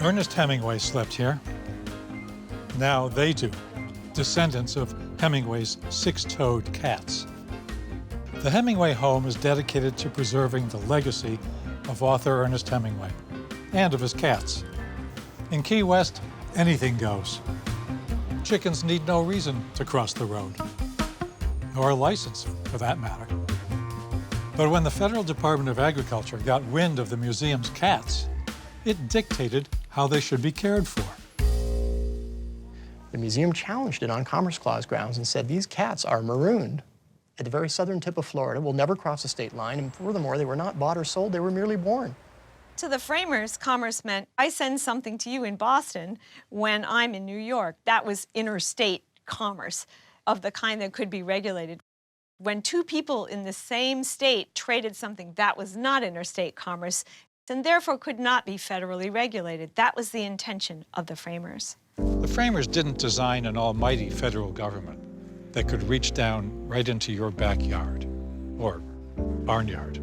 Ernest Hemingway slept here. Now they do, descendants of Hemingway's six-toed cats. The Hemingway home is dedicated to preserving the legacy of author Ernest Hemingway and of his cats. In Key West, anything goes. Chickens need no reason to cross the road, or a license, for that matter. But when the Federal Department of Agriculture got wind of the museum's cats, it dictated how they should be cared for. The museum challenged it on Commerce Clause grounds and said these cats are marooned at the very southern tip of Florida, will never cross the state line, and furthermore, they were not bought or sold, they were merely born. To the framers, commerce meant I send something to you in Boston when I'm in New York. That was interstate commerce of the kind that could be regulated. When two people in the same state traded something, that was not interstate commerce and therefore could not be federally regulated. That was the intention of the framers. The framers didn't design an almighty federal government that could reach down right into your backyard or barnyard.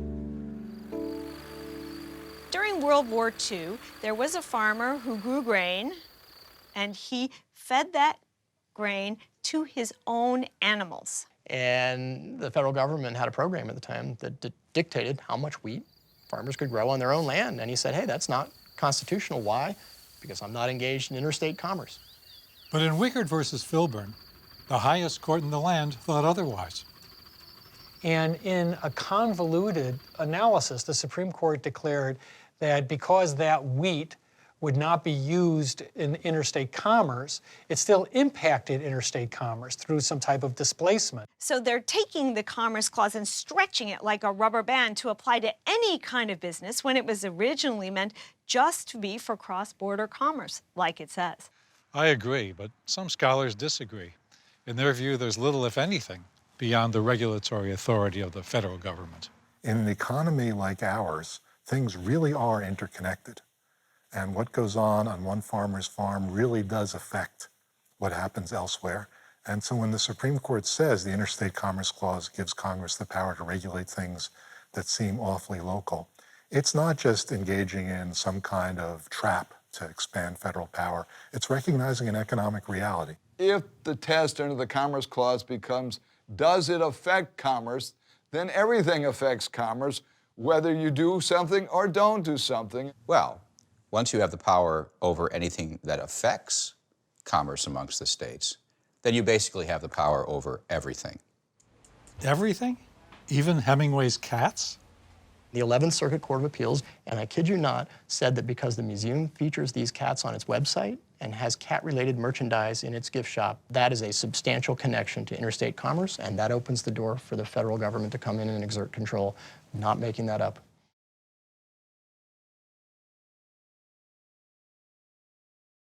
During World War II, there was a farmer who grew grain, and he fed that grain to his own animals. And the federal government had a program at the time that dictated how much wheat farmers could grow on their own land. And he said, hey, that's not constitutional. Why? Because I'm not engaged in interstate commerce. But in Wickard versus Filburn, the highest court in the land thought otherwise. And in a convoluted analysis, the Supreme Court declared that because that wheat would not be used in interstate commerce, it still impacted interstate commerce through some type of displacement. So they're taking the Commerce Clause and stretching it like a rubber band to apply to any kind of business when it was originally meant just to be for cross-border commerce, like it says. I agree, but some scholars disagree. In their view, there's little, if anything, beyond the regulatory authority of the federal government. In an economy like ours, things really are interconnected. And what goes on one farmer's farm really does affect what happens elsewhere. And so when the Supreme Court says the Interstate Commerce Clause gives Congress the power to regulate things that seem awfully local, it's not just engaging in some kind of trap to expand federal power. It's recognizing an economic reality. If the test under the Commerce Clause becomes, does it affect commerce, then everything affects commerce, whether you do something or don't do something. Well, once you have the power over anything that affects commerce amongst the states, then you basically have the power over everything. Everything? Even Hemingway's cats? The 11th Circuit Court of Appeals, and I kid you not, said that because the museum features these cats on its website and has cat-related merchandise in its gift shop, that is a substantial connection to interstate commerce, and that opens the door for the federal government to come in and exert control. Not making that up.